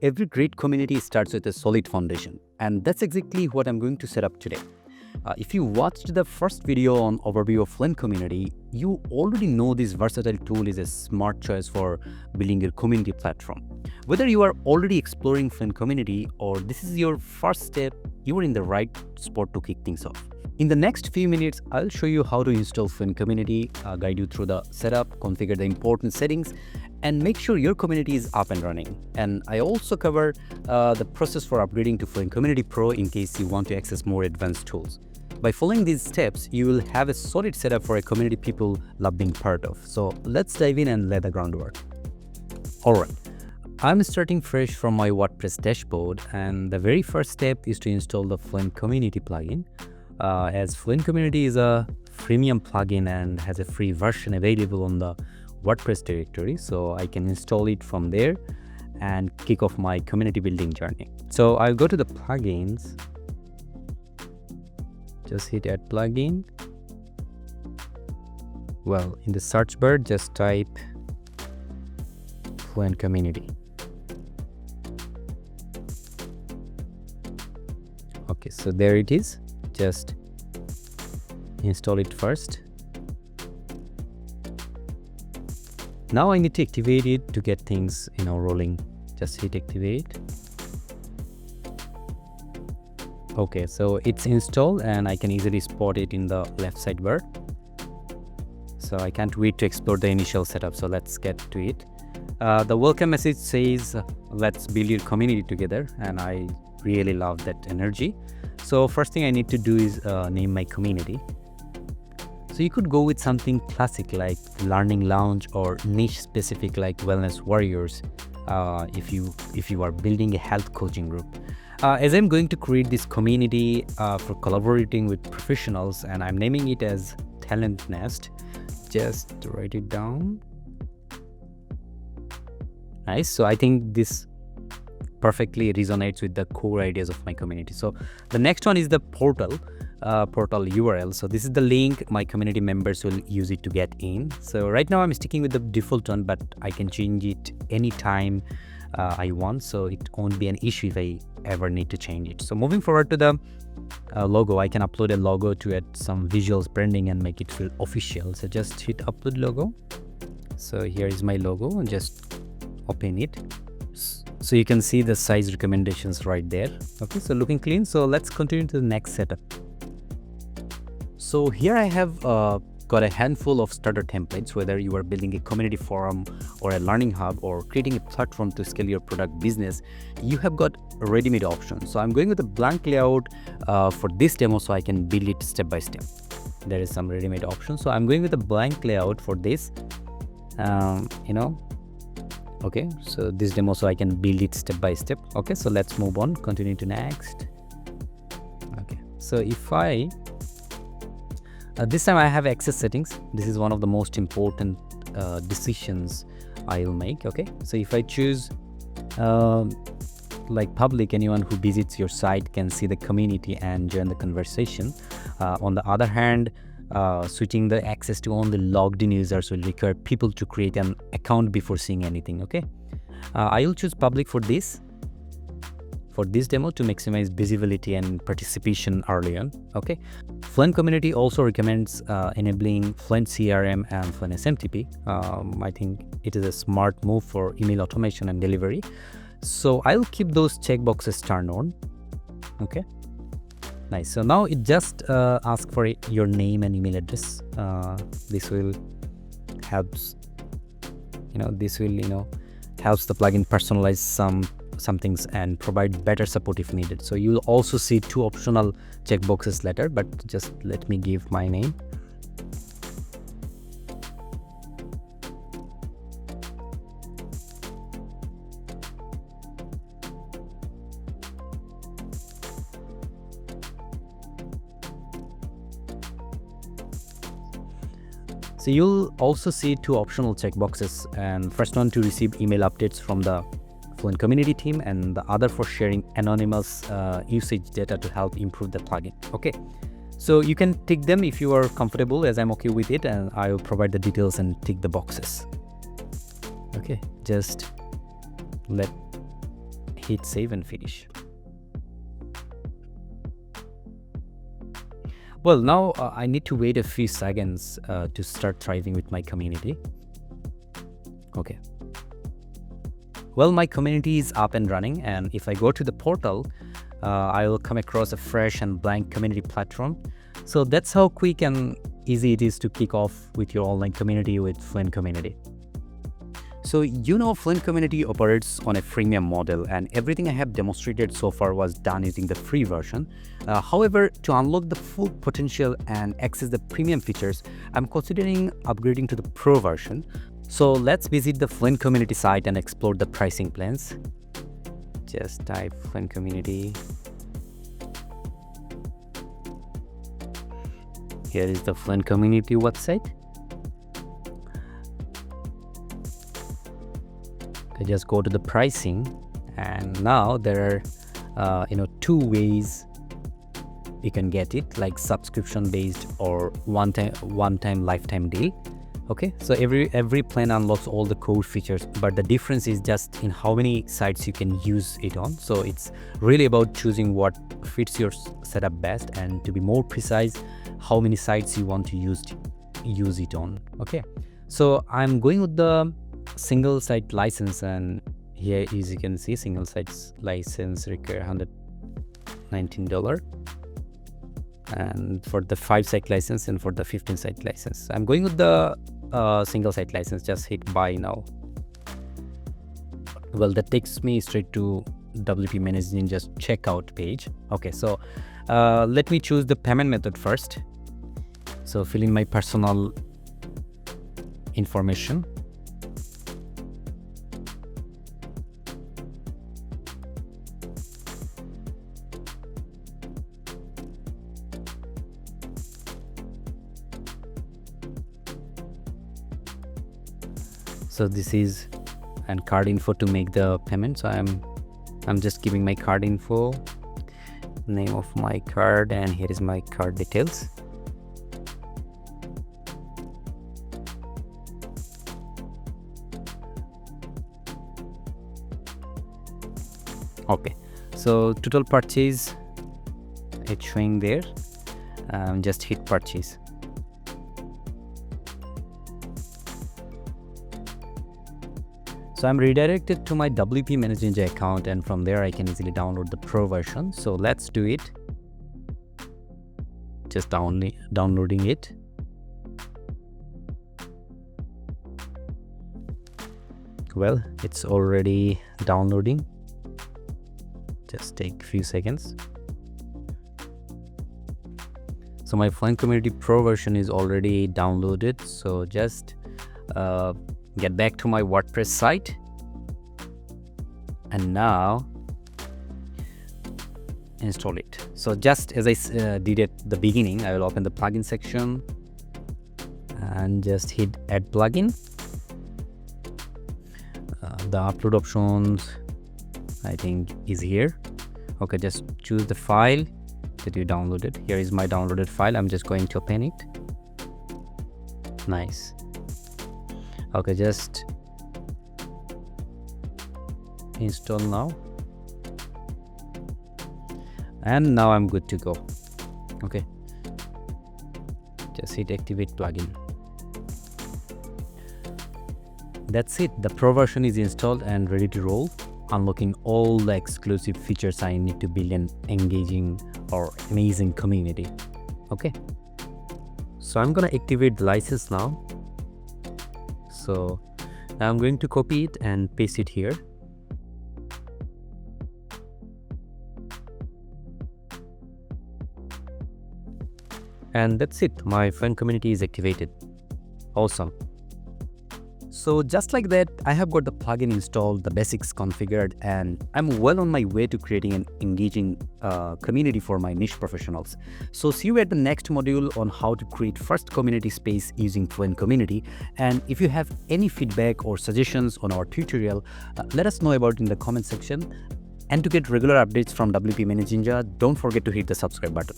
every great community starts with a solid foundation, and that's exactly what I'm going to set up today. If you watched the first video on overview of FluentCommunity, you already know this versatile tool is a smart choice for building your community platform. Whether you are already exploring FluentCommunity or this is your first step, you are in the right spot to kick things off. In the next few minutes, I'll show you how to install FluentCommunity, guide you through the setup, configure the important settings, and make sure your community is up and running. And I also cover the process for upgrading to FluentCommunity Pro in case you want to access more advanced tools. By following these steps, you will have a solid setup for a community people love being part of. So let's dive in and lay the groundwork. Alright, I'm starting fresh from my WordPress dashboard, and the very first step is to install the FluentCommunity plugin. As FluentCommunity is a freemium plugin and has a free version available on the WordPress directory, so I can install it from there and kick off my community building journey. So I'll go to the plugins, just hit add plugin. Well, in the search bar, just type FluentCommunity. Okay, so there it is. Just install it first. Now I need to activate it to get things rolling. Just hit activate. Okay, so it's installed and I can easily spot it in the left sidebar. So I can't wait to explore the initial setup, so let's get to it. The welcome message says let's build your community together, and I really love that energy. So first thing I need to do is name my community. So you could go with something classic like Learning Lounge or niche specific like Wellness Warriors if you are building a health coaching group. As I'm going to create this community for collaborating with professionals, and I'm naming it as Talent Nest, just write it down. Nice. So I think this perfectly resonates with the core ideas of my community. So the next one is the portal URL. So this is the link my community members will use it to get in. So right now I'm sticking with the default one, but I can change it anytime I want, so it won't be an issue if I ever need to change it. So moving forward to the logo, I can upload a logo to add some visuals, branding, and make it feel official. So just hit upload logo. So here is my logo, and just open it. So you can see the size recommendations right there. Okay, so looking clean. So let's continue to the next setup. So here I have got a handful of starter templates, whether you are building a community forum or a learning hub or creating a platform to scale your product business, you have got ready-made options. So I'm going with a blank layout for this demo so I can build it step by step. There is some ready-made options. So I'm going with a blank layout for this, okay, so this demo so I can build it step by step. Okay, so let's move on, continue to next. Okay, so if I this time I have access settings. This is one of the most important decisions I'll make. Okay, so if I choose like public, anyone who visits your site can see the community and join the conversation. On the other hand, switching the access to only logged in users will require people to create an account before seeing anything. Okay, I will choose public for this demo to maximize visibility and participation early on. Okay, FluentCommunity also recommends enabling FluentCRM and FluentSMTP. I think it is a smart move for email automation and delivery. So I'll keep those checkboxes turned on. Okay, nice. So now it just asks for your name and email address. This will helps helps the plugin personalize some things and provide better support if needed. So you'll also see two optional checkboxes later, but just let me give my name. So you'll also see two optional checkboxes, and first one to receive email updates from the FluentCommunity team, and the other for sharing anonymous usage data to help improve the plugin. Okay, so you can tick them if you are comfortable, as I'm okay with it, and I will provide the details and tick the boxes. Okay, just let hit save and finish. Well, now I need to wait a few seconds to start thriving with my community. Okay. Well, my community is up and running, and if I go to the portal, I will come across a fresh and blank community platform. So that's how quick and easy it is to kick off with your online community with FluentCommunity. So FluentCommunity operates on a freemium model, and everything I have demonstrated so far was done using the free version. However, to unlock the full potential and access the premium features, I'm considering upgrading to the pro version. So let's visit the FluentCommunity site and explore the pricing plans. Just type FluentCommunity. Here is the FluentCommunity website. I just go to the pricing, and now there are two ways you can get it, like subscription based or one time lifetime deal. Okay, so every plan unlocks all the core features, but the difference is just in how many sites you can use it on. So it's really about choosing what fits your setup best, and to be more precise, how many sites you want to use it on. Okay, so I'm going with the single site license, and here as you can see, single sites license require $119, and for the 5 site license and for the 15 site license, I'm going with the single site license. Just hit buy now. Well, that takes me straight to WPManageNinja's checkout page. Okay, so let me choose the payment method first. So fill in my personal information. So this is and card info to make the payment. So I'm just giving my card info, name of my card, and here is my card details. Okay, so total purchase, it's showing there. Just hit purchase. So I'm redirected to my WPManageNinja account, and from there I can easily download the pro version. So let's do it. Just downloading it. Well, it's already downloading. Just take a few seconds. So my FluentCommunity Pro version is already downloaded. So just get back to my WordPress site, and now install it. So just as I did at the beginning, I will open the plugin section and just hit add plugin. The upload options, I think, is here. Okay, just choose the file that you downloaded. Here is my downloaded file. I'm just going to open it. Nice. Okay, just install now, and now I'm good to go. Okay, just hit activate plugin. That's it. The pro version is installed and ready to roll, unlocking all the exclusive features I need to build an engaging or amazing community. Okay, so I'm gonna activate the license now. So now I'm going to copy it and paste it here. And that's it. My FluentCommunity is activated. Awesome. So just like that, I have got the plugin installed, the basics configured, and I'm well on my way to creating an engaging community for my niche professionals. So see you at the next module on how to create first community space using FluentCommunity. And if you have any feedback or suggestions on our tutorial, let us know about it in the comment section. And to get regular updates from WPManageNinja, don't forget to hit the subscribe button.